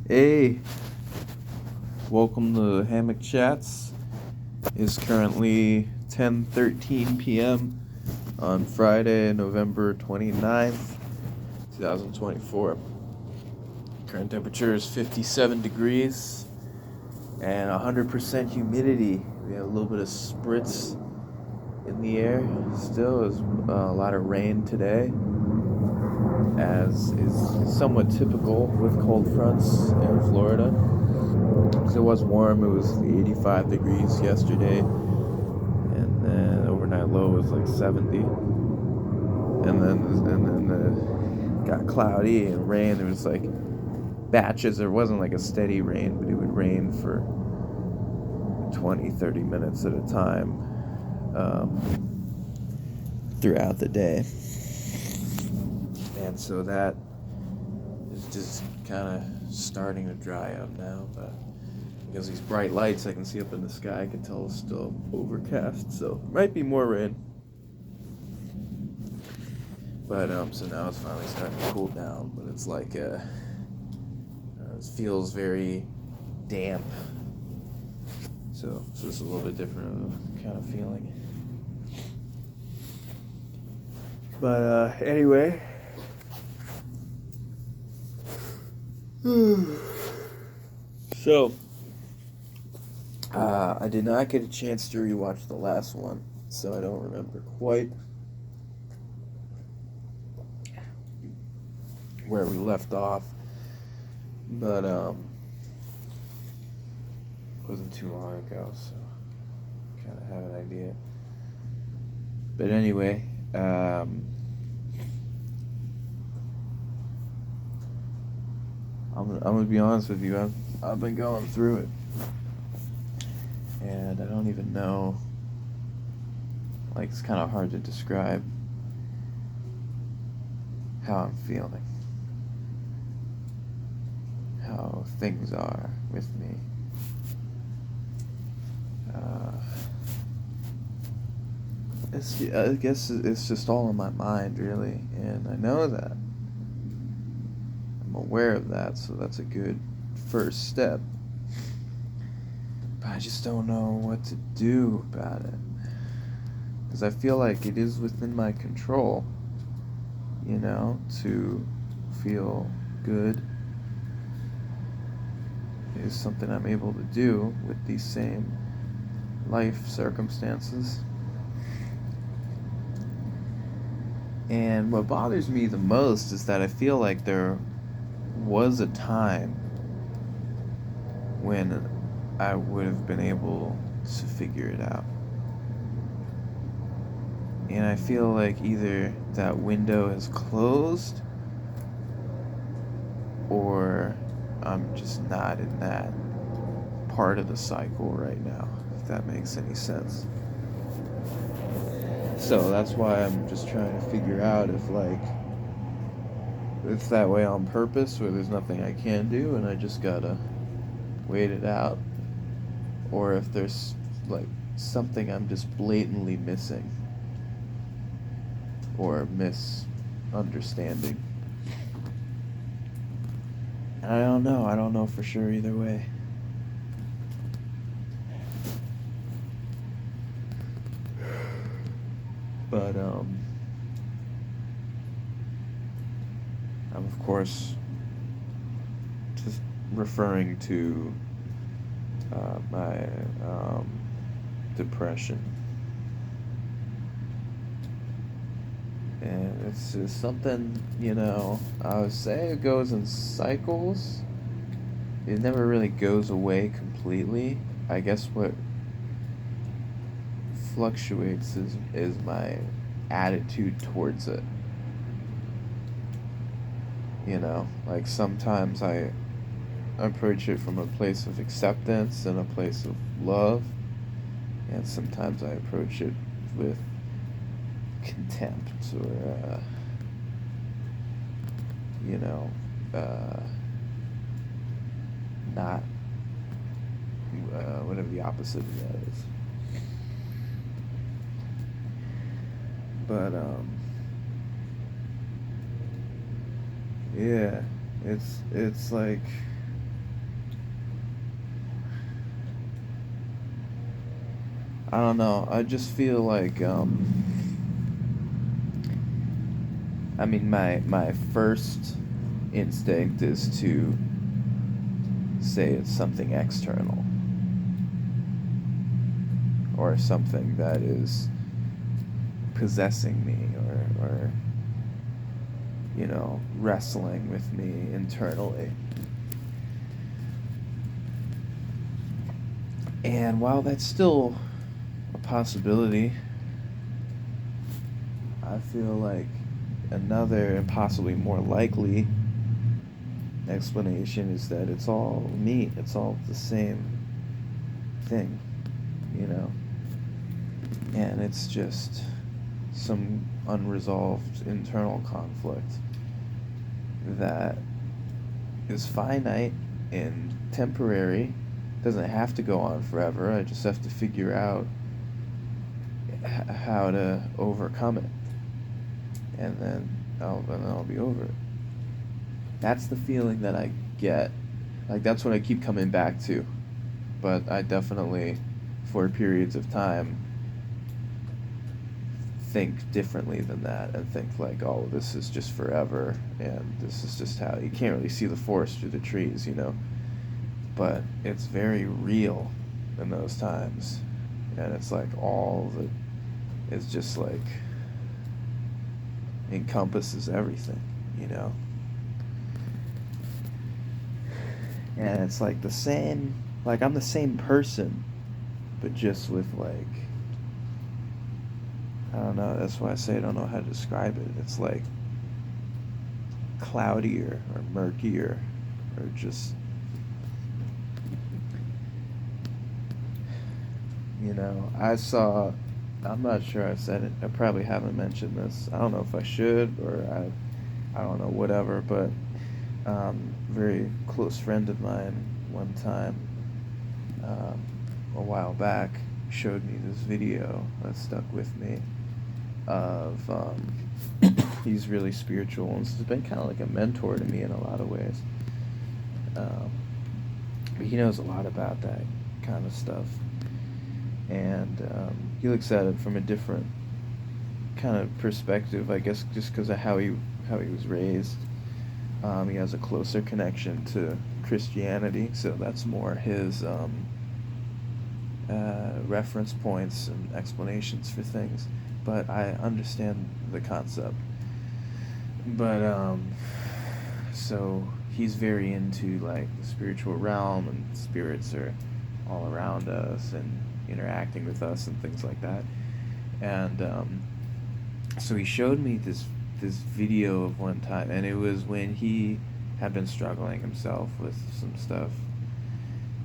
Hey, welcome to Hammock Chats. It's currently 10:13 p.m. on Friday, November 29th, 2024. Current temperature is 57 degrees and 100% humidity. We have a little bit of spritz in the air. Still, there's a lot of rain today, as is somewhat typical with cold fronts in Florida. Because it was warm, it was 85 degrees yesterday, and then overnight low was like 70. And then got cloudy and rain. There was like batches. There wasn't like a steady rain, but it would rain for 20, 30 minutes at a time throughout the day. And so that is just kind of starting to dry up now, but because these bright lights I can see up in the sky, I can tell it's still overcast, so might be more rain. But so now it's finally starting to cool down, but it's like it feels very damp. So it's just a little bit different kind of feeling. But anyway. So I did not get a chance to rewatch the last one, so I don't remember quite where we left off. But it wasn't too long ago, so kind of have an idea. But anyway, I'm gonna be honest with you. I've been going through it, and I don't even know. Like, it's kind of hard to describe how I'm feeling, how things are with me. I guess it's just all in my mind, really, and I know that. I'm aware of that, so that's a good first step. But I just don't know what to do about it. Because I feel like it is within my control, to feel good. It is something I'm able to do with these same life circumstances. And what bothers me the most is that I feel like there was a time when I would have been able to figure it out. And I feel like either that window is closed or I'm just not in that part of the cycle right now, if that makes any sense. So that's why I'm just trying to figure out if it's that way on purpose, where there's nothing I can do and I just gotta wait it out, or if there's like something I'm just blatantly missing or misunderstanding. And I don't know. I don't know for sure either way. But I'm of course just referring to my depression, and it's just something, I would say it goes in cycles. It never really goes away completely. I guess what fluctuates is my attitude towards it. Like sometimes I approach it from a place of acceptance and a place of love, and sometimes I approach it with contempt or, not, whatever the opposite of that is. But, yeah, it's like I don't know. I just feel like I mean, my first instinct is to say it's something external or something that is possessing me or wrestling with me internally. And while that's still a possibility, I feel like another and possibly more likely explanation is that it's all me. It's all the same thing, you know? And it's just some unresolved internal conflict that is finite and temporary. Doesn't have to go on forever. I just have to figure out how to overcome it, and then I'll be over it. That's the feeling that I get. Like, that's what I keep coming back to. But I definitely, for periods of time, think differently than that and think like, oh, this is just forever, and this is just how you can't really see the forest through the trees, But it's very real in those times, and it's like all that is just like encompasses everything, And it's like the same, like I'm the same person, but just with like, I don't know, that's why I say I don't know how to describe it. It's like cloudier or murkier or just, I'm not sure I said it. I probably haven't mentioned this. I don't know if I should or I don't know, whatever, but very close friend of mine one time, a while back, showed me this video that stuck with me of, he's really spiritual and has been kind of like a mentor to me in a lot of ways. But he knows a lot about that kind of stuff. And he looks at it from a different kind of perspective, I guess, just because of how he was raised. He has a closer connection to Christianity, so that's more his reference points and explanations for things. But I understand the concept. But so he's very into like the spiritual realm, and spirits are all around us and interacting with us and things like that. And so he showed me this video of one time, and it was when he had been struggling himself with some stuff,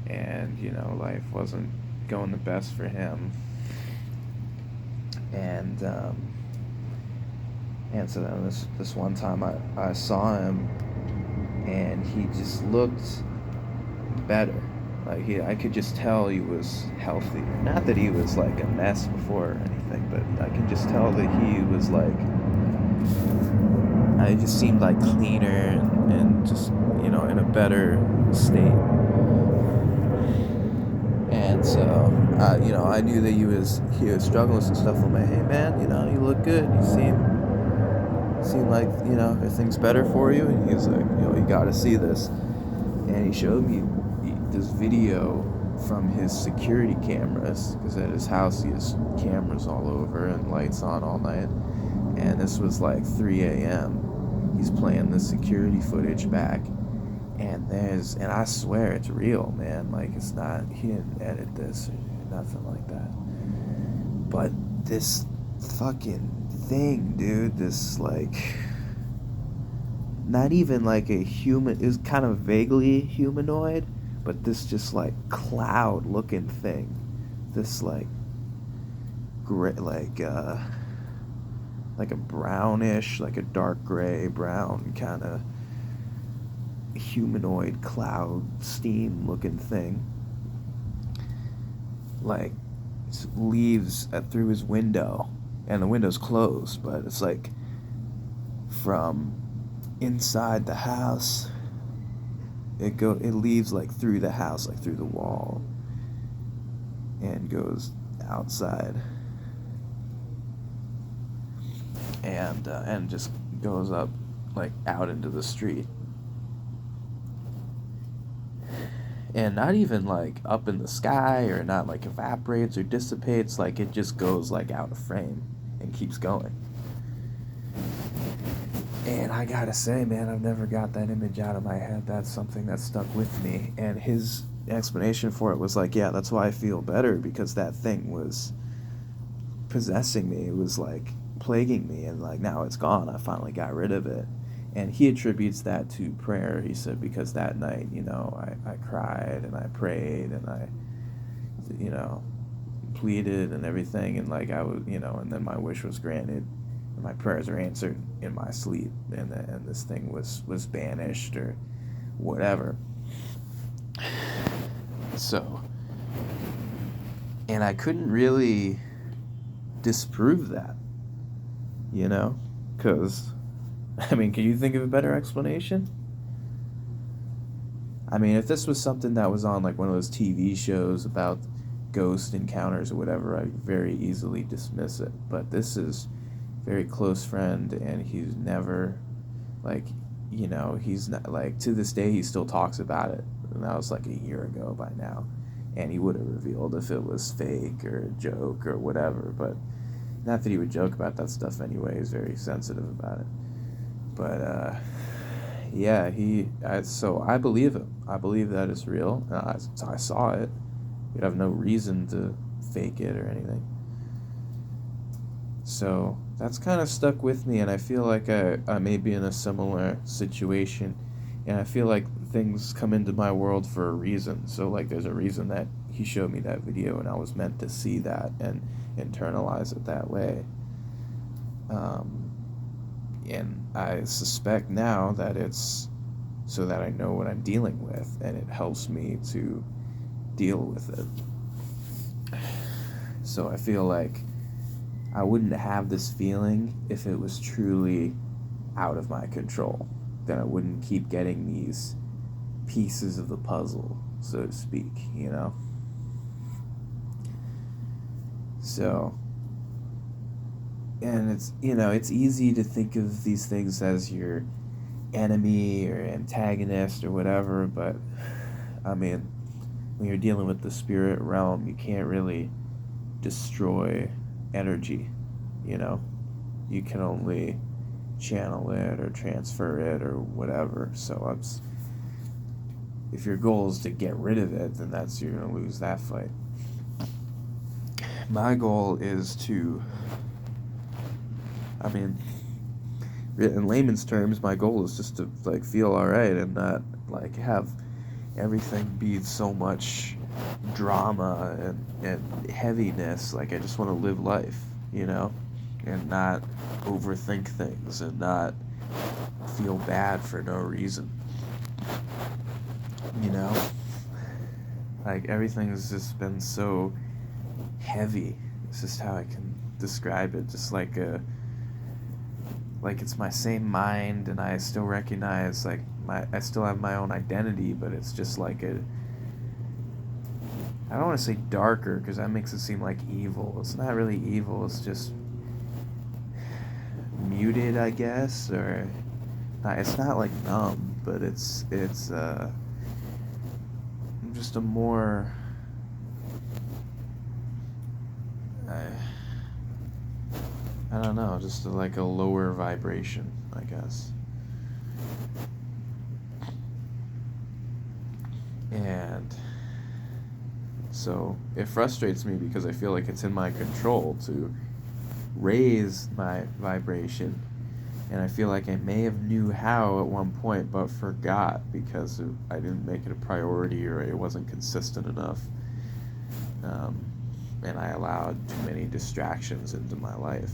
and life wasn't going the best for him. And so then this one time I saw him, and he just looked better. Like I could just tell he was healthy. Not that he was like a mess before or anything, but I can just tell that he was like, I just seemed like cleaner and just, in a better state. And so, I knew that he was struggling with some stuff. I'm like, hey man, you look good. You seem like, everything's better for you. And he was like, you gotta see this. And he showed me this video from his security cameras, because at his house he has cameras all over and lights on all night. And this was like 3 a.m. He's playing the security footage back, and I swear it's real, man. Like, it's not, he didn't edit this or nothing like that. But this fucking thing, dude, this like, not even like a human, it was kind of vaguely humanoid, but this just like cloud looking thing, this like gray, like a brownish, like a dark gray brown kind of humanoid cloud steam looking thing, like leaves through his window, and the window's closed, but it's like from inside the house, it leaves like through the house, like through the wall, and goes outside, and just goes up like out into the street, and not even like up in the sky, or not like evaporates or dissipates, like it just goes like out of frame and keeps going. And I gotta say, man, I've never got that image out of my head. That's something that stuck with me. And his explanation for it was like, yeah, that's why I feel better, because that thing was possessing me. It was like plaguing me, and like now it's gone. I finally got rid of it. And he attributes that to prayer. He said, because that night, I cried and I prayed and I, pleaded and everything. And like I was, and then my wish was granted. And my prayers are answered in my sleep. And this thing was banished or whatever. So, and I couldn't really disprove that, because, can you think of a better explanation? If this was something that was on like one of those TV shows about ghost encounters or whatever, I'd very easily dismiss it. But this is a very close friend, and he's never, like, he's not, like, to this day he still talks about it. And that was like a year ago by now. And he would have revealed if it was fake or a joke or whatever. But not that he would joke about that stuff anyway. He's very sensitive about it. But, yeah, so I believe him. I believe that it's real. I saw it. You'd have no reason to fake it or anything. So that's kind of stuck with me, and I feel like I may be in a similar situation, and I feel like things come into my world for a reason. So like there's a reason that he showed me that video, and I was meant to see that and internalize it that way. And I suspect now that it's so that I know what I'm dealing with, and it helps me to deal with it. So I feel like I wouldn't have this feeling if it was truly out of my control. Then I wouldn't keep getting these pieces of the puzzle, so to speak, So, and it's easy to think of these things as your enemy or antagonist or whatever, but when you're dealing with the spirit realm, you can't really destroy energy, you can only channel it or transfer it or whatever. So if your goal is to get rid of it, then you're going to lose that fight. My goal is to, in layman's terms, my goal is just to like feel alright and not like have everything be so much drama and heaviness. Like I just want to live life, and not overthink things and not feel bad for no reason. Like everything's just been so heavy. It's just how I can describe it. Just like it's my same mind, and I still recognize I still have my own identity, but it's just like I don't want to say darker, because that makes it seem like evil. It's not really evil. It's just muted, I guess, or it's not like numb, but it's just a more I don't know, just like a lower vibration, I guess. And so it frustrates me because I feel like it's in my control to raise my vibration, and I feel like I may have knew how at one point but forgot because I didn't make it a priority, or it wasn't consistent enough, and I allowed too many distractions into my life.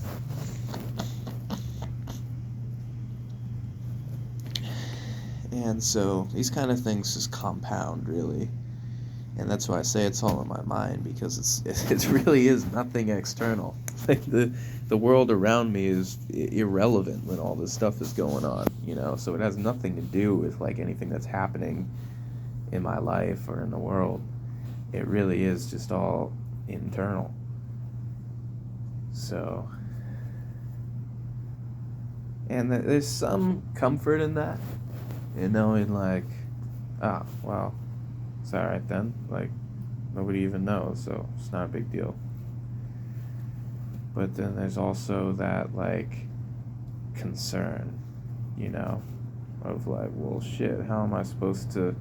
And so these kind of things just compound, really. And that's why I say it's all in my mind, because it really is nothing external. Like the world around me is irrelevant when all this stuff is going on, so it has nothing to do with like anything that's happening in my life or in the world. It really is just all internal. So, and there's some comfort in that, knowing like, well, it's all right then. Like, nobody even knows, so it's not a big deal. But then there's also that like concern, of like, well, shit, how am I supposed to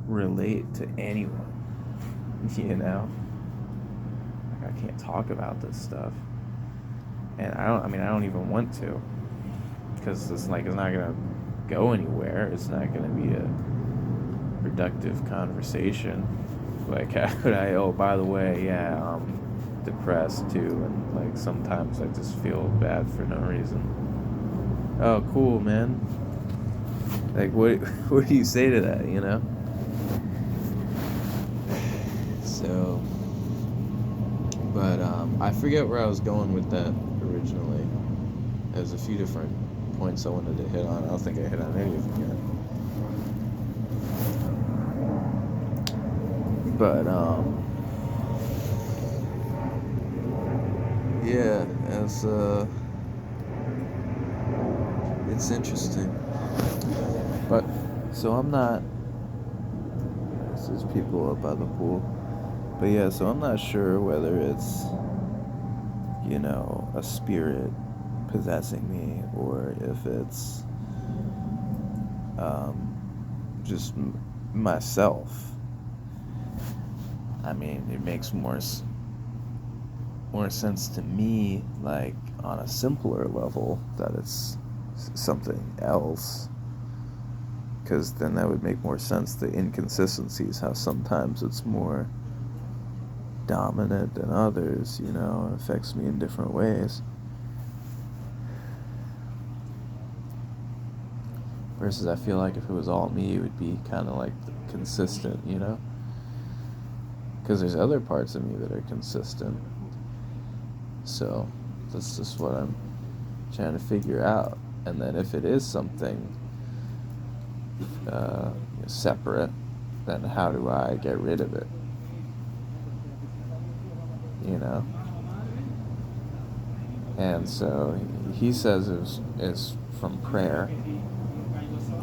relate to anyone? Like, I can't talk about this stuff, and I don't even want to, because it's like it's not gonna go anywhere. It's not gonna be a productive conversation. Like, how could I? Oh, by the way, yeah, I'm depressed too, and like sometimes I just feel bad for no reason. Oh, cool, man. Like, what do you say to that? So, but I forget where I was going with that originally. There's a few different points I wanted to hit on. I don't think I hit on any of them yet. But yeah, it's interesting. But so I'm not. This is people up by the pool. But yeah, so I'm not sure whether it's a spirit possessing me, or if it's just myself. I mean, it makes more sense to me, like on a simpler level, that it's something else, because then that would make more sense. The inconsistencies, how sometimes it's more dominant than others, it affects me in different ways. Versus, I feel like if it was all me, it would be kind of like consistent, because there's other parts of me that are consistent. So that's just what I'm trying to figure out. And then if it is something separate, then how do I get rid of it? And so he says it's from prayer,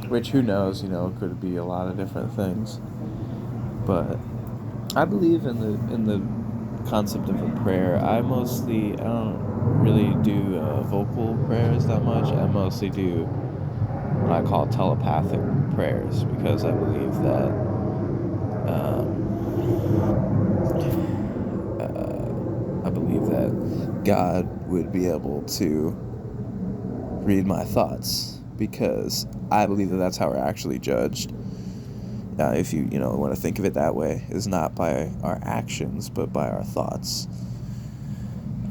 which, who knows, could be a lot of different things. But I believe in the concept of a prayer. I don't really do vocal prayers that much. I mostly do what I call telepathic prayers, because I believe that God would be able to read my thoughts, because I believe that that's how we're actually judged. If you want to think of it that way, is not by our actions but by our thoughts.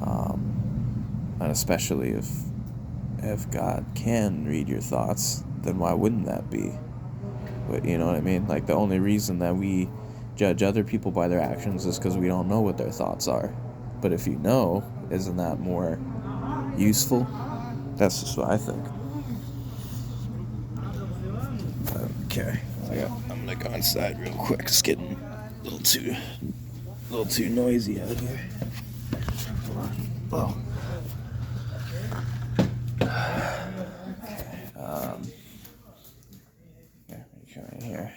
And especially if God can read your thoughts, then why wouldn't that be? But you know what I mean? Like, the only reason that we judge other people by their actions is because we don't know what their thoughts are. But if you know, isn't that more useful? That's just what I think. Okay. I'm gonna go inside real quick. It's getting a little too noisy out here. Oh. Here, let me come in here.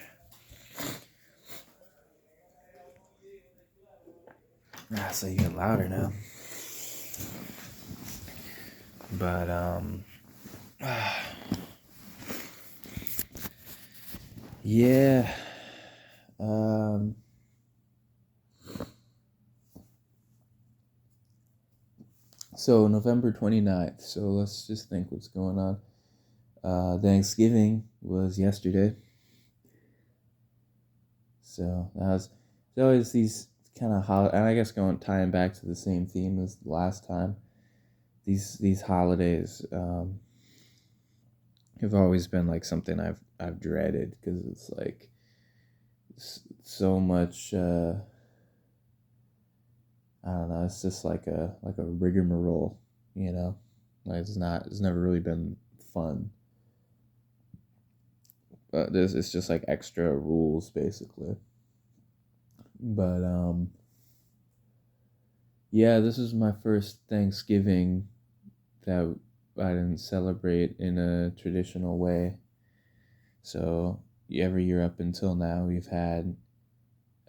So you get louder now. But yeah. So November 29th. So let's just think what's going on. Thanksgiving was yesterday. So there's always these kind of and I guess tying back to the same theme as the last time. These holidays have always been like something I've dreaded, because it's like so much. I don't know. It's just like a rigmarole, Like, it's never really been fun. But it's just like extra rules, basically. But Yeah, this is my first Thanksgiving that I didn't celebrate in a traditional way. So every year up until now, we've had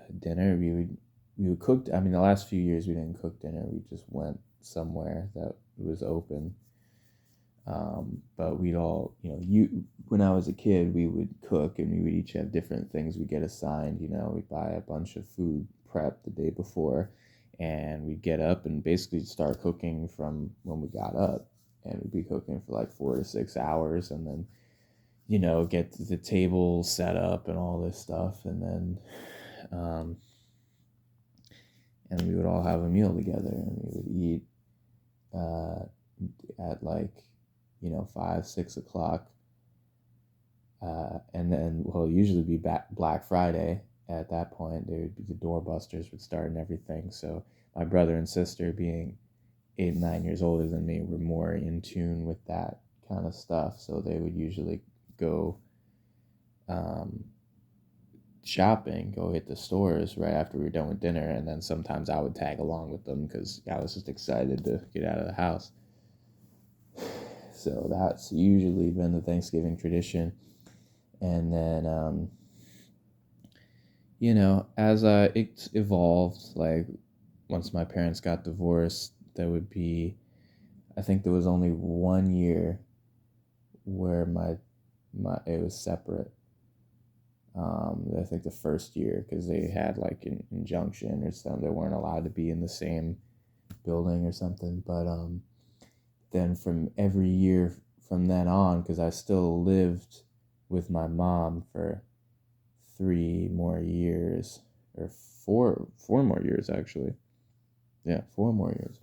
a dinner. We would cook. I mean, the last few years we didn't cook dinner. We just went somewhere that was open. But we'd all, you when I was a kid, we would cook and we would each have different things we get assigned. We'd buy a bunch of food prep the day before, and we'd get up and basically start cooking from when we got up, and we'd be cooking for like 4 to 6 hours, and then get the table set up and all this stuff, um, and we would all have a meal together, and we would eat uh, at like 5, 6 o'clock, and then well, usually be Black Friday. At that point, there would be the doorbusters would start and everything. So my brother and sister, being 8 and 9 years older than me, were more in tune with that kind of stuff. So they would usually go um, shopping, go hit the stores right after we were done with dinner, and then sometimes I would tag along with them because I was just excited to get out of the house. So that's usually been the Thanksgiving tradition. And then, as it evolved, like once my parents got divorced, there would be, I think there was only 1 year where my it was separate. I think the first year, because they had like an injunction or something, they weren't allowed to be in the same building or something. But then from every year from then on, because I still lived with my mom for 3 more years, or four more years actually. Yeah, 4 more years.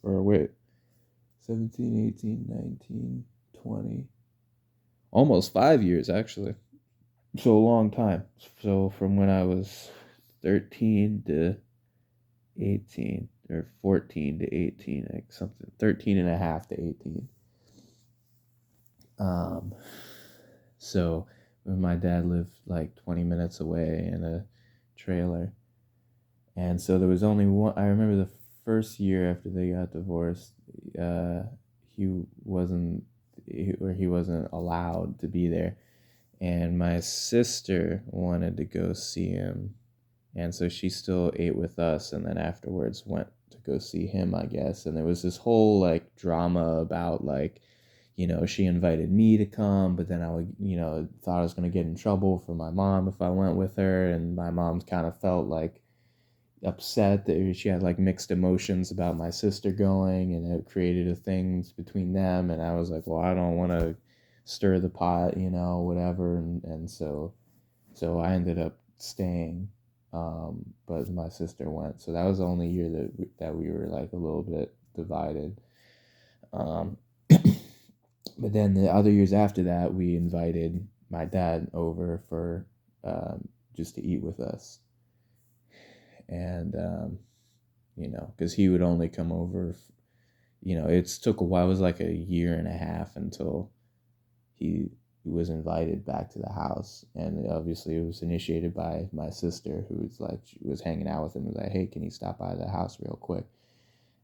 Or wait, 17, 18, 19, 20. Almost 5 years actually. So a long time. So from when I was 13 to 18, or 14 to 18, like something, 13 and a half to 18. Um, so when my dad lived like 20 minutes away in a trailer. And so there was only one. I remember the first year after they got divorced, uh, he wasn't, he wasn't allowed to be there. And my sister wanted to go see him, and so she still ate with us, and then afterwards went to go see him, I guess. And there was this whole like drama about like, she invited me to come, but then I would, thought I was going to get in trouble for my mom if I went with her, and my mom kind of felt like upset that she had like mixed emotions about my sister going, and it created a thing between them. And I was like, well, I don't want to stir the pot, whatever. And so I ended up staying, but my sister went. So that was the only year that we were like a little bit divided. um, but then the other years after that, we invited my dad over for just to eat with us. And because he would only come over, it took a while. It was like a year and a half until he was invited back to the house. And obviously it was initiated by my sister, who was like, she was hanging out with him, was like, hey, can you stop by the house real quick?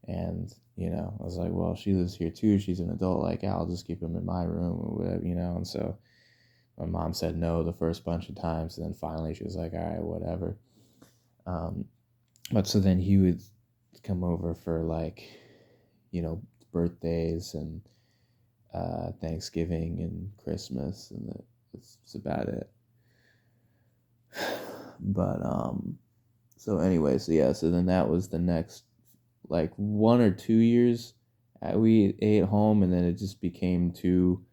And I was like, well, she lives here too, she's an adult, like, yeah, I'll just keep him in my room or whatever. And so my mom said no the first bunch of times, and then finally she was like, all right, whatever. um, but so then he would come over for like, birthdays and Thanksgiving and Christmas, and that's about it. But so anyway, so yeah, so then that was the next like 1 or 2 years. We ate home, and then it just became too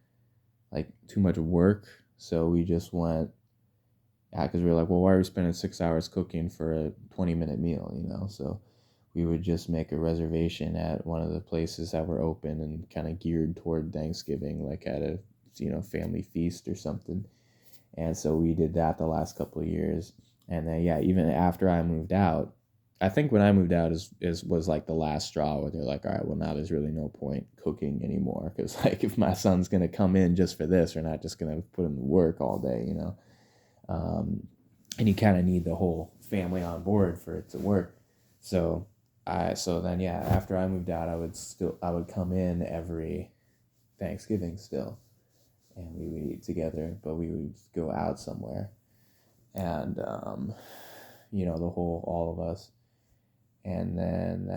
much work. So we just went, yeah, because we were like, well, why are we spending 6 hours cooking for a 20-minute meal, So we would just make a reservation at one of the places that were open and kind of geared toward Thanksgiving, like at a, family feast or something. And so we did that the last couple of years. And then, yeah, even after I moved out, I think when I moved out was like the last straw where they're like, all right, well, now there's really no point cooking anymore. Because like, if my son's going to come in just for this, we're not just going to put him to work all day. And you kind of need the whole family on board for it to work. So so then yeah, after I moved out, I would come in every Thanksgiving still, and we would eat together, but we would go out somewhere, and the whole all of us, and then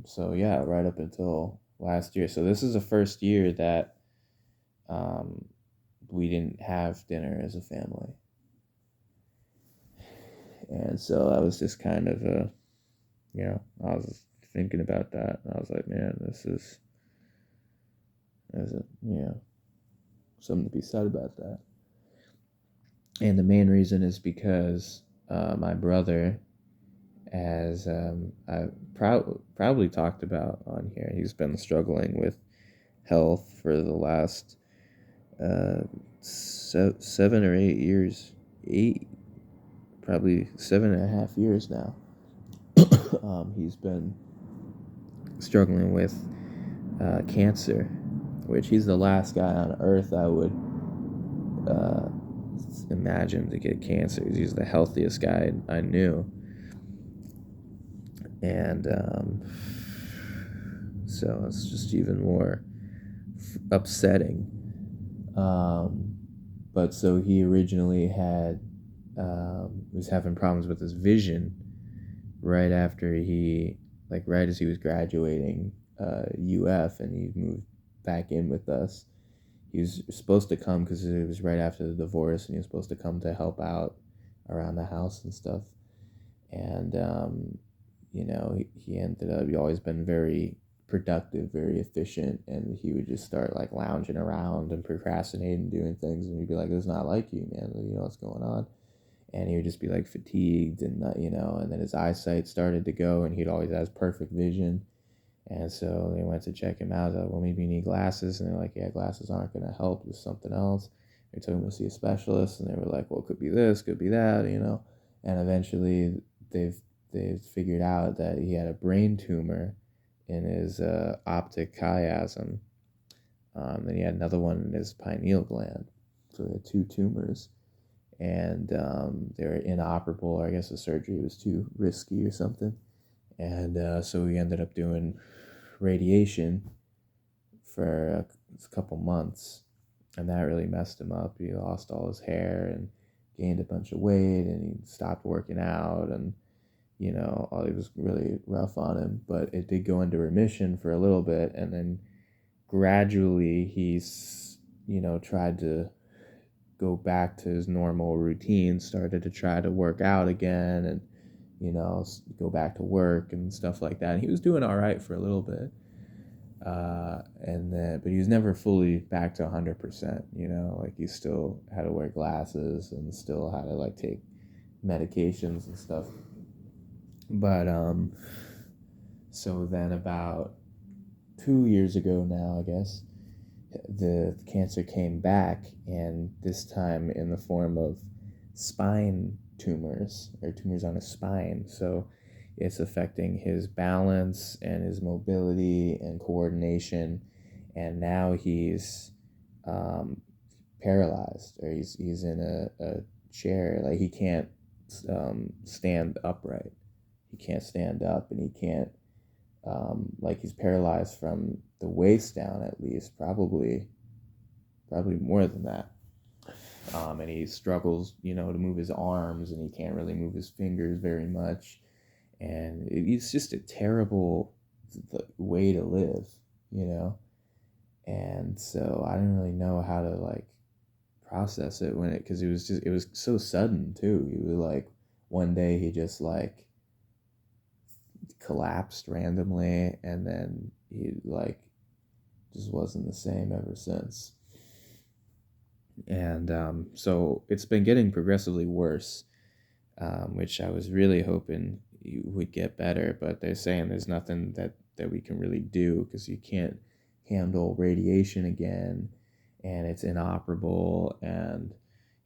so yeah, right up until last year. So this is the first year that um, we didn't have dinner as a family, and so I was just kind of I was thinking about that, and I was like, man, there's a something to be said about that. And the main reason is because my brother, as I probably talked about on here, he's been struggling with health for the last 7 or 8 years, probably 7.5 years now. He's been struggling with cancer, which he's the last guy on earth I would uh, imagine to get cancer. He's the healthiest guy I knew, and so it's just even more upsetting. But so he originally was having problems with his vision right after right as he was graduating UF, and he moved back in with us. He was supposed to come because it was right after the divorce, and he was supposed to come to help out around the house and stuff. And he ended up. He always been very productive, very efficient, and he would just start like lounging around and procrastinating, doing things, and he'd be like, "It's not like you, man. You know what's going on?" And he would just be like fatigued, and and then his eyesight started to go, and he'd always has perfect vision. And so they went to check him out. Like, well, maybe you need glasses, and they're like, "Yeah, glasses aren't going to help. There's something else." They took him to see a specialist, and they were like, "Well, it could be this, could be that." And eventually, they've figured out that he had a brain tumor in his optic chiasm. Then he had another one in his pineal gland. So he had two tumors, and they were inoperable. Or I guess the surgery was too risky or something. And so he ended up doing radiation for a couple months, and that really messed him up. He lost all his hair and gained a bunch of weight, and he stopped working out, and it was really rough on him. But it did go into remission for a little bit, and then gradually he's tried to go back to his normal routine, started to try to work out again, and go back to work and stuff like that. And he was doing all right for a little bit, but he was never fully back to 100%. Like he still had to wear glasses and still had to like take medications and stuff. But so then about 2 years ago now, I guess, the cancer came back, and this time in the form of spine tumors, or tumors on his spine. So it's affecting his balance and his mobility and coordination, and now he's paralyzed, or he's in a chair. Like he can't stand upright. He can't stand up, and he can't like he's paralyzed from the waist down, at least, probably more than that. And he struggles, to move his arms, and he can't really move his fingers very much. And it's just a terrible way to live. And so I didn't really know how to like process it because it was so sudden too. He was like, one day he just like collapsed randomly, and then he like just wasn't the same ever since. And so it's been getting progressively worse, which I was really hoping you would get better, but they're saying there's nothing that we can really do because you can't handle radiation again, and it's inoperable, and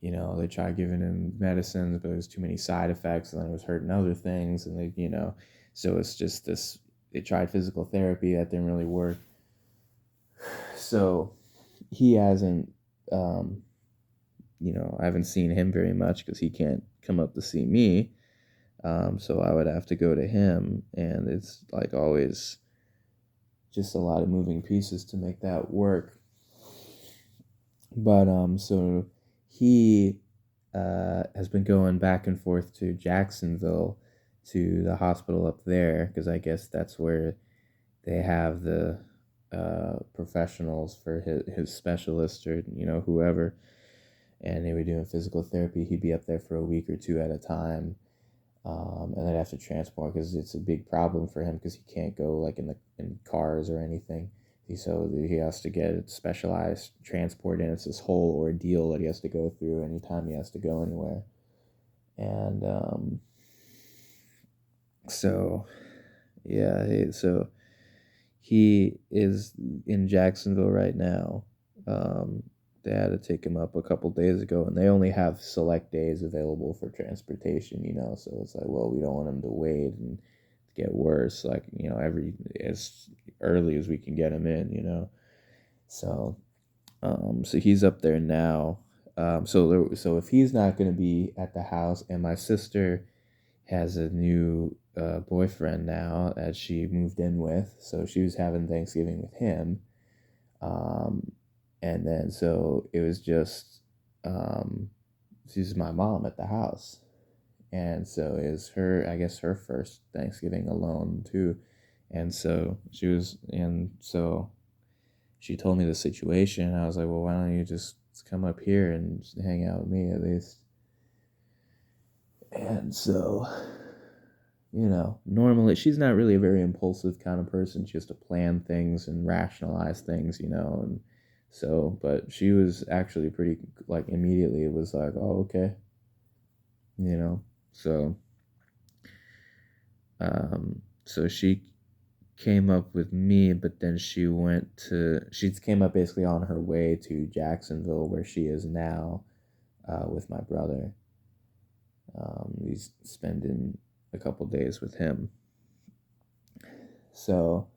they tried giving him medicines, but there's too many side effects, and then it was hurting other things, and so it's just this. They tried physical therapy, that didn't really work. So he hasn't, I haven't seen him very much because he can't come up to see me. So I would have to go to him, and it's like always just a lot of moving pieces to make that work. But so he has been going back and forth to Jacksonville to the hospital up there because I guess that's where they have the professionals for his specialist or whoever, and they were doing physical therapy. He'd be up there for a week or two at a time, and they'd have to transport because it's a big problem for him because he can't go like in cars or anything. So he has to get specialized transport, and it's this whole ordeal that he has to go through anytime he has to go anywhere. And so yeah, so he is in Jacksonville right now. Um, they had to take him up a couple days ago, and they only have select days available for transportation. So it's like, well, we don't want him to wait and get worse. Like every as early as we can get him in. So so he's up there now. So if he's not going to be at the house, and my sister has a new boyfriend now that she moved in with, so she was having Thanksgiving with him, and then so it was just she's my mom at the house, and so it was her, I guess, her first Thanksgiving alone too, and so she told me the situation, and I was like, well, why don't you just come up here and just hang out with me at least? And so, normally she's not really a very impulsive kind of person. She has to plan things and rationalize things, and so, but she was actually pretty, like, immediately it was like, oh, okay, so, so she came up with me, but then she came up basically on her way to Jacksonville, where she is now, with my brother. He's spending a couple days with him. So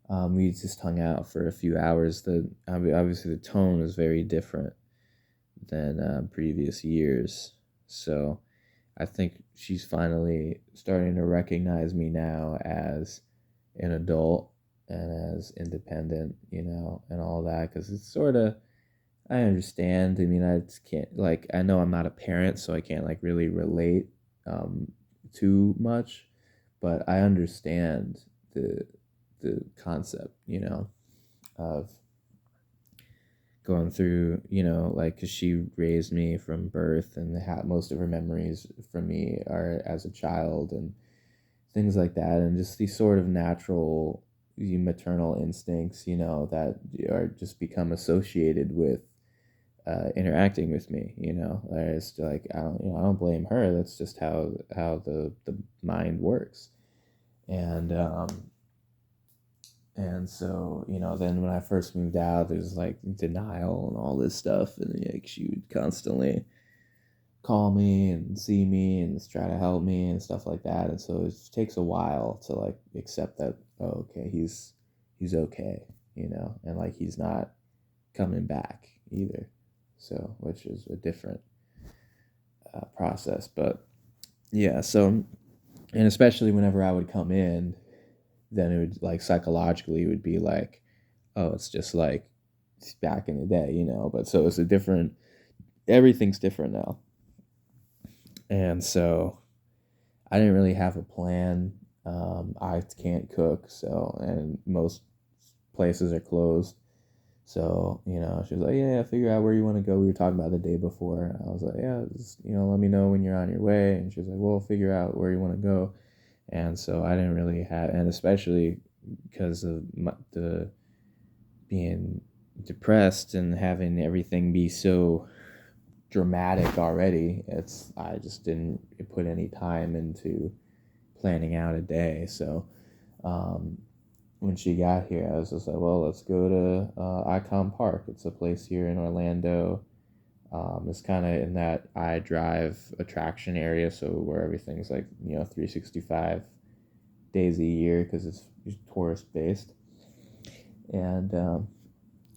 we just hung out for a few hours. Obviously the tone is very different than previous years. So I think she's finally starting to recognize me now as an adult and as independent, and all that. Because it's sort of, I understand. I mean, I just can't, like, I know I'm not a parent, so I can't, like, really relate too much, but I understand the concept, of going through, like, because she raised me from birth, and most of her memories from me are as a child, and things like that, and just these sort of natural maternal instincts, that are just become associated with interacting with me. It's like I don't blame her. That's just how the mind works, and so then when I first moved out, there's like denial and all this stuff, and like she would constantly call me and see me and just try to help me and stuff like that, and so it takes a while to like accept that, oh, okay, he's okay, and like he's not coming back either. So, which is a different process, but yeah. So, and especially whenever I would come in, then it would, like, psychologically, it would be like, oh, it's just like back in the day, But so it's a different. Everything's different now, and so I didn't really have a plan. I can't cook, so, and most places are closed. So, she was like, yeah, figure out where you want to go. We were talking about the day before. I was like, yeah, just, let me know when you're on your way. And she was like, well, figure out where you want to go. And so I didn't really have, and especially because of the being depressed and having everything be so dramatic already, I just didn't put any time into planning out a day. So, when she got here, I was just like, well, let's go to Icon Park. It's a place here in Orlando. It's kind of in that iDrive attraction area, so where everything's like, 365 days a year because it's tourist based. And,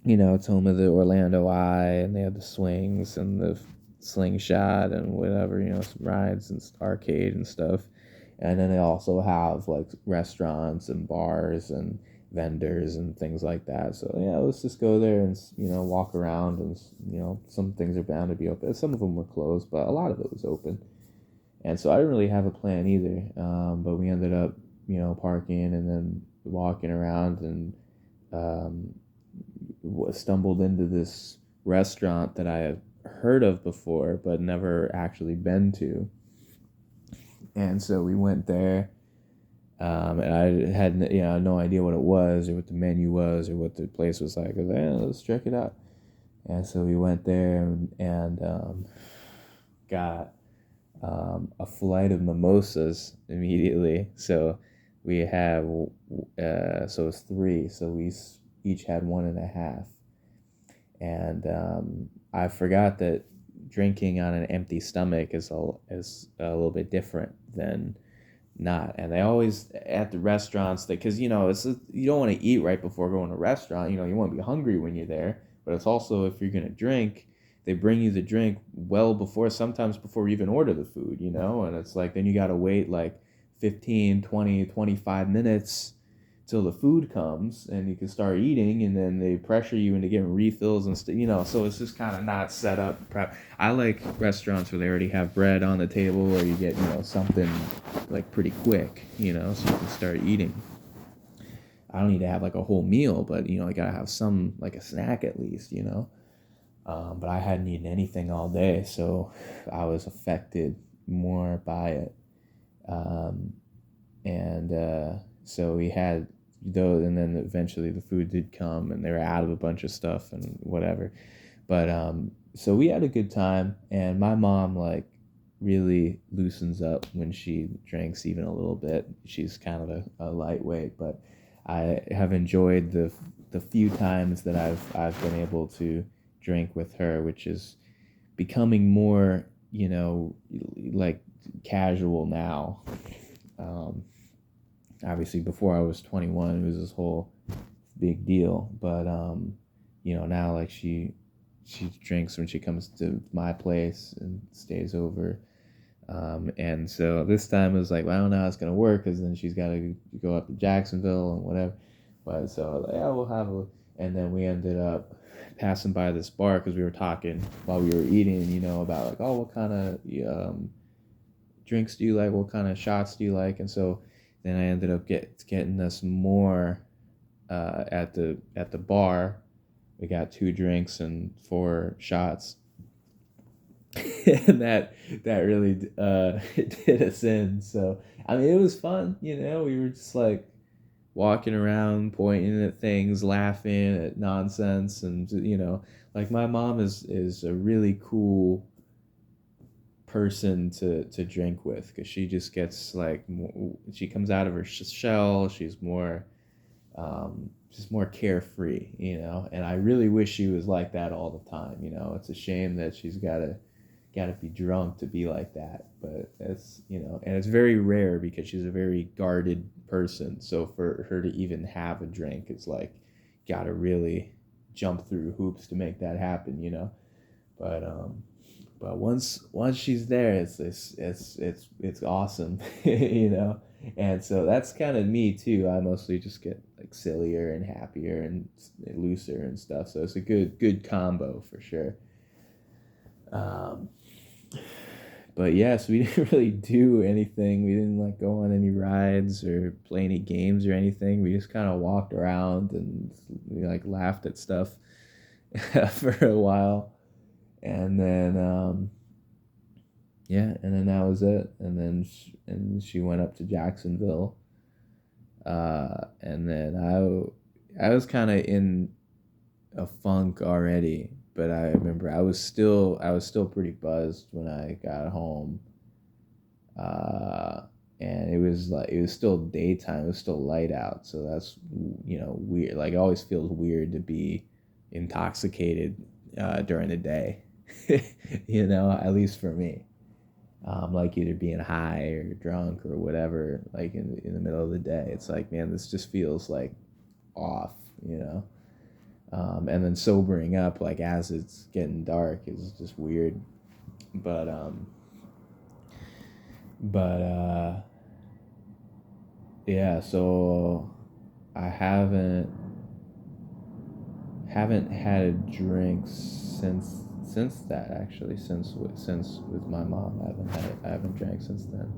it's home of the Orlando Eye, and they have the swings and the slingshot and whatever, some rides and arcade and stuff. And then they also have like restaurants and bars and vendors and things like that. So yeah, let's just go there and walk around, and some things are bound to be open. Some of them were closed, but a lot of it was open. And so I didn't really have a plan either. But we ended up parking and then walking around, and um, stumbled into this restaurant that I had heard of before but never actually been to. And so we went there, and I had no idea what it was or what the menu was or what the place was like. I was like, let's check it out. And so we went there and got a flight of mimosas immediately. So we have, so it's three. So we each had one and a half. And I forgot that drinking on an empty stomach is a little bit different than not. And they always at the restaurants, because you don't want to eat right before going to a restaurant. You want to be hungry when you're there, but it's also, if you're gonna drink, they bring you the drink well before, sometimes before you even order the food. And it's like, then you got to wait like 15, 20, 25 minutes till the food comes and you can start eating, and then they pressure you into getting refills and so it's just kind of not set up prep. I like restaurants where they already have bread on the table, or you get something like pretty quick, so you can start eating. I don't need to have like a whole meal, but I gotta have some, like a snack at least. But I hadn't eaten anything all day, so I was affected more by it. And so we had those, and then eventually the food did come, and they were out of a bunch of stuff and whatever. But so we had a good time, and my mom like really loosens up when she drinks even a little bit. She's kind of a lightweight, but I have enjoyed the few times that I've been able to drink with her, which is becoming more like casual now. Um, Obviously before I was 21 it was this whole big deal, but now like she drinks when she comes to my place and stays over, and so this time it was like, well, I don't know how it's gonna work, because then she's got to go up to Jacksonville and whatever. But so like, yeah, we'll have a. And then we ended up passing by this bar because we were talking while we were eating, about like, oh, what kind of drinks do you like? What kind of shots do you like? And so then I ended up getting us more at the bar. We got 2 drinks and 4 shots, and that really did us in. So I mean, it was fun. We were just like walking around, pointing at things, laughing at nonsense, and like my mom is a really cool person to drink with, because she just gets like she comes out of her shell. She's more just more carefree, and I really wish she was like that all the time. It's a shame that she's gotta be drunk to be like that, but it's and it's very rare because she's a very guarded person, so for her to even have a drink, it's like gotta really jump through hoops to make that happen. But once she's there, it's awesome. And so that's kind of me too. I mostly just get like sillier and happier and looser and stuff, so it's a good combo for sure. um but yeah, so we didn't really do anything. We didn't like go on any rides or play any games or anything. We just kind of walked around and we like laughed at stuff for a while, and then yeah, and then that was it. And then she went up to Jacksonville, and then I was kind of in a funk already, but I remember I was still pretty buzzed when I got home, uh, and it was still daytime. It was still light out, so that's weird. Like, it always feels weird to be intoxicated during the day, at least for me. Like either being high or drunk or whatever, like in the middle of the day. It's like, man, this just feels like off. And then sobering up, like as it's getting dark, is just weird. But yeah, so I haven't had a drink since that, actually, since with my mom. I haven't drank since then.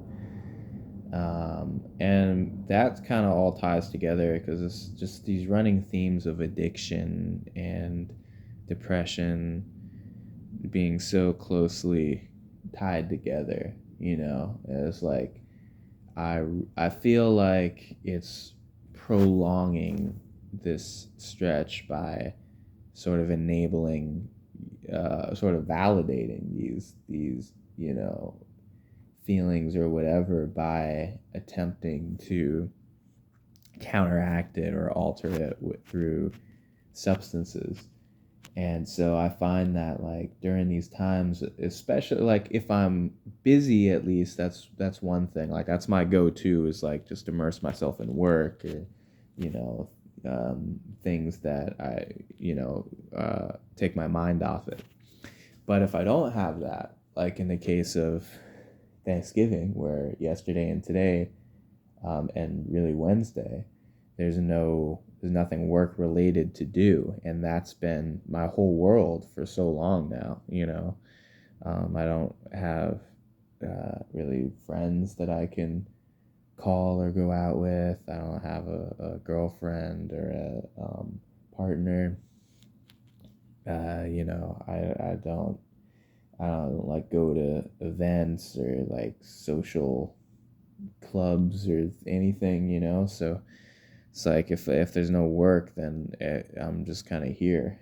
And that kind of all ties together because it's just these running themes of addiction and depression being so closely tied together. It's like I I feel like it's prolonging this stretch by sort of enabling, sort of validating these feelings or whatever by attempting to counteract it or alter it through substances. And so I find that, like, during these times, especially like if I'm busy, at least that's one thing. Like, that's my go-to, is like just immerse myself in work, or you know things that take my mind off it. But if I don't have that, like in the case of Thanksgiving, where yesterday and today, and really Wednesday, there's nothing work related to do, and that's been my whole world for so long now. I don't have really friends that I can call or go out with. I don't have a girlfriend or a partner. I don't like go to events or like social clubs or anything. So it's like if there's no work, then I'm just kind of here.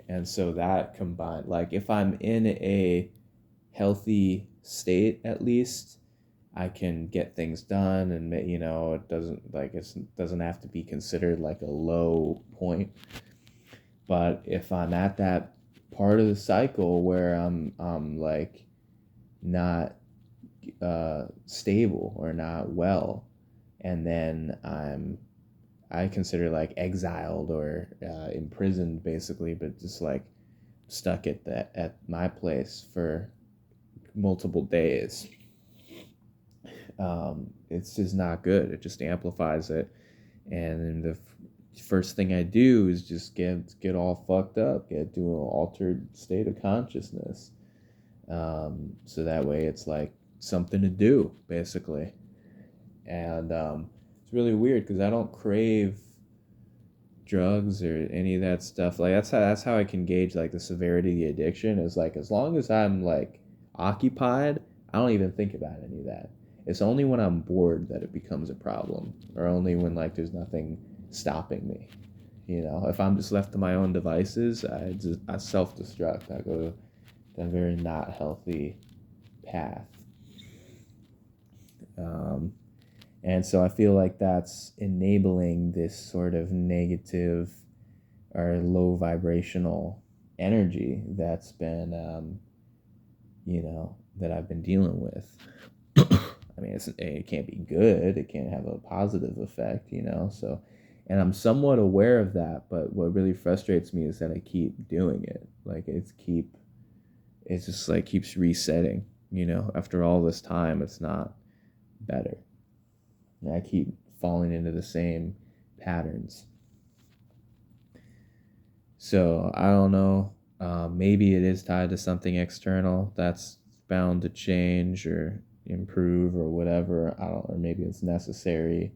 And so that combined, like if I'm in a healthy state, at least I can get things done, and it doesn't have to be considered like a low point. But if I'm at that part of the cycle where I'm like not stable or not well, and then I consider like exiled or imprisoned, basically, but just like stuck at my place for multiple days. It's just not good. It just amplifies it, and then the first thing I do is just get all fucked up, get to an altered state of consciousness. So that way it's like something to do, basically. And it's really weird because I don't crave drugs or any of that stuff. Like that's how I can gauge like the severity of the addiction, is like as long as I'm like occupied, I don't even think about any of that. It's only when I'm bored that it becomes a problem, or only when like there's nothing stopping me. If I'm just left to my own devices, I self-destruct. I go to a very not healthy path. Um, And so I feel like that's enabling this sort of negative or low vibrational energy that's been, that I've been dealing with. I mean, it can't be good. It can't have a positive effect. So, and I'm somewhat aware of that. But what really frustrates me is that I keep doing it. Like it's just like keeps resetting. After all this time, it's not better. I keep falling into the same patterns. So I don't know. Maybe it is tied to something external that's bound to change or improve or whatever. I don't. Or maybe it's necessary.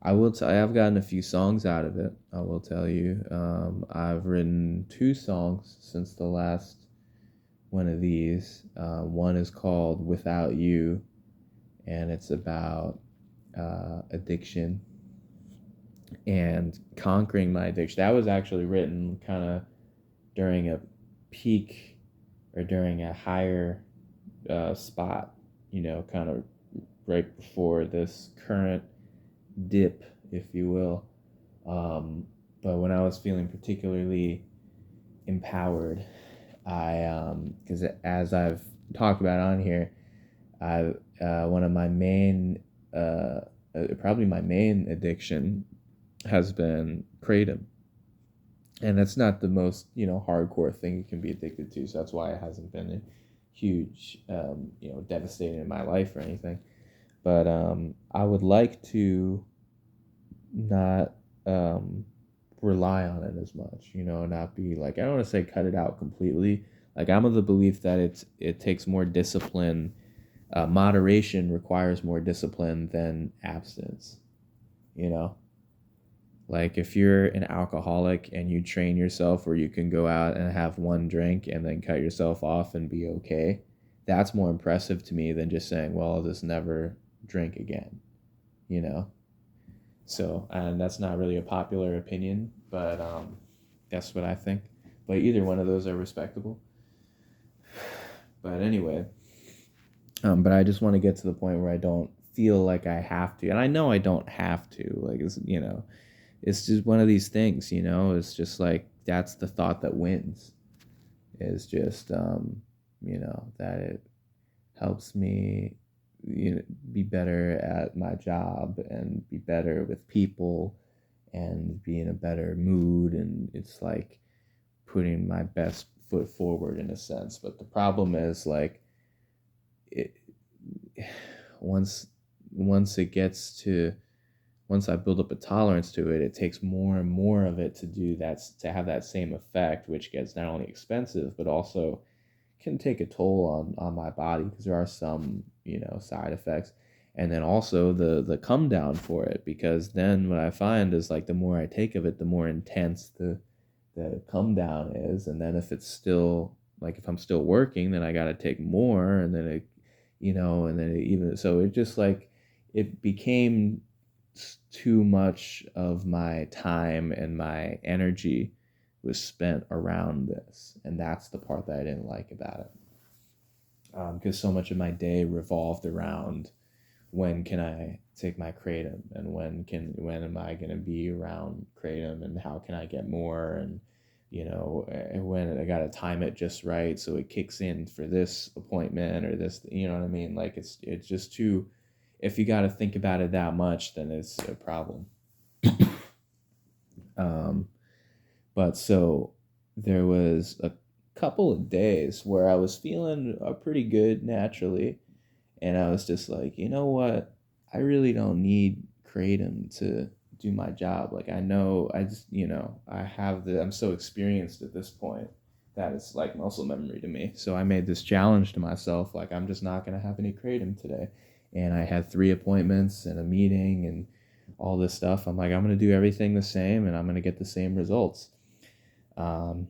I have gotten a few songs out of it. I will tell you. I've written 2 songs since the last one of these. One is called "Without You," and it's about addiction and conquering my addiction. That was actually written kind of during a peak, or during a higher spot, kind of right before this current dip, if you will. But when I was feeling particularly empowered, because as I've talked about on here, I one of my main, probably my main addiction has been kratom, and that's not the most hardcore thing you can be addicted to. So that's why it hasn't been a huge, devastating in my life or anything. But I would like to not rely on it as much, not be like, I don't want to say cut it out completely. Like, I'm of the belief that it takes more discipline. Moderation requires more discipline than abstinence, you know? Like, if you're an alcoholic and you train yourself where you can go out and have one drink and then cut yourself off and be okay, that's more impressive to me than just saying, well, I'll just never drink again, you know? So, and that's not really a popular opinion, but that's what I think. But either one of those are respectable. But anyway, but I just want to get to the point where I don't feel like I have to. And I know I don't have to. Like, it's just one of these things, It's just like, that's the thought that wins. Is just, that it helps me, be better at my job and be better with people and be in a better mood. And it's like putting my best foot forward in a sense. But the problem is, like, it, once once it gets to once I build up a tolerance to it, it takes more and more of it to do that, to have that same effect, which gets not only expensive but also can take a toll on my body, because there are some, side effects. And then also the come down for it, because then what I find is, like, the more I take of it, the more intense the come down is. And then if it's still, like, if I'm still working, then I got to take more. And then and then even so, it just, like, it became too much of my time and my energy was spent around this. And that's the part that I didn't like about it. Because so much of my day revolved around, when can I take my kratom, and when am I going to be around kratom, and how can I get more, and when I got to time it just right so it kicks in for this appointment or this, you know what I mean? Like, it's just too, if you got to think about it that much, then it's a problem. um, but so there was a couple of days where I was feeling pretty good naturally, and I was just like, you know what? I really don't need kratom to do my job. Like, I know, I just, I'm so experienced at this point that it's like muscle memory to me. So I made this challenge to myself, like, I'm just not going to have any kratom today. And I had 3 appointments and a meeting and all this stuff. I'm like, I'm going to do everything the same and I'm going to get the same results. Um,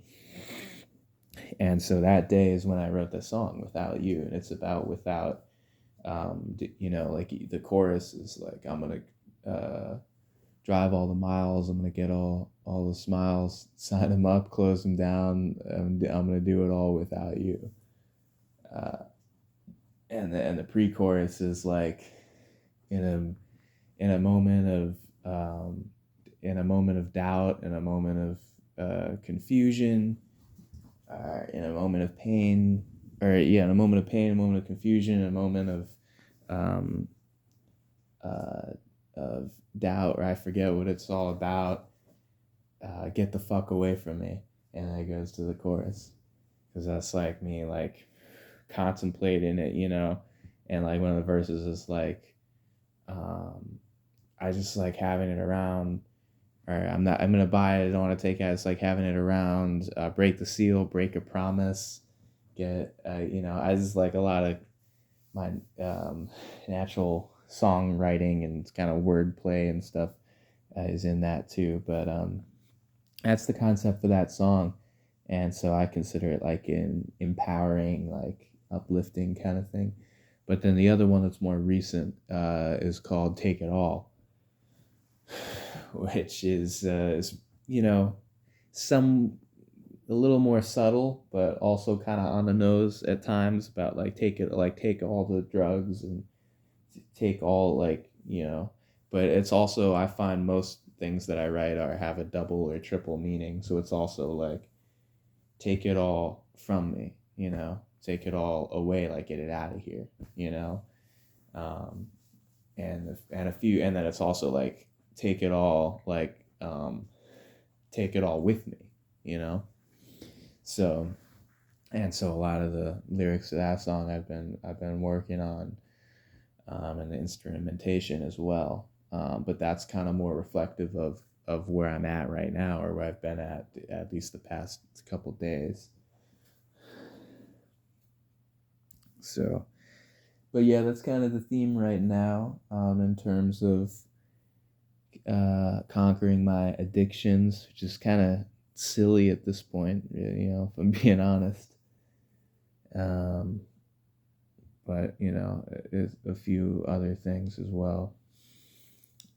and so that day is when I wrote the song, Without You. And it's about without, like, the chorus is like, I'm gonna drive all the miles, I'm gonna get all the smiles, sign them up, close them down, I'm gonna do it all without you. uh, and the pre-chorus is like, in a moment of doubt, in a moment of confusion, in a moment of pain, in a moment of pain, a moment of confusion, a moment um, uh, of doubt, or I forget what it's all about. Get the fuck away from me, and then it goes to the chorus, because that's like me, like, contemplating it, and like one of the verses is like, I just like having it around, or I'm gonna buy it, I don't want to take it. It's like having it around, break the seal, break a promise, get I just like a lot of my natural songwriting and kind of wordplay and stuff is in that too. But that's the concept for that song, and so I consider it like an empowering, like uplifting kind of thing. But then the other one that's more recent is called "Take It All," which is some a little more subtle, but also kind of on the nose at times, about like, take all the drugs and take all, like, but it's also, I find most things that I write are have a double or triple meaning. So it's also like, take it all from me, take it all away, like, get it out of here, um, and a few, and then it's also like, take it all, like, take it all with me, you know. So, and so a lot of the lyrics to that song I've been working on, and the instrumentation as well. But that's kind of more reflective of where I'm at right now, or where I've been at least the past couple days. So, but yeah, that's kind of the theme right now, in terms of conquering my addictions, which is kind of silly at this point, if I'm being honest. Um, but a few other things as well,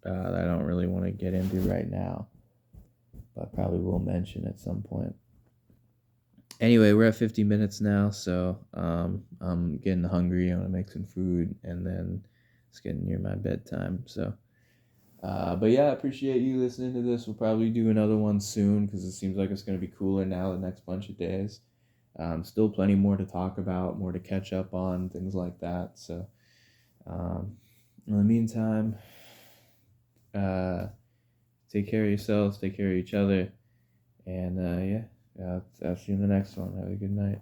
that I don't really want to get into right now, but probably will mention at some point. Anyway, we're at 50 minutes now, so I'm getting hungry. I want to make some food, and then it's getting near my bedtime. So, but yeah, I appreciate you listening to this. We'll probably do another one soon because it seems like it's going to be cooler now the next bunch of days. Still plenty more to talk about, more to catch up on, things like that. So, in the meantime, take care of yourselves, take care of each other, and yeah, I'll see you in the next one. Have a good night.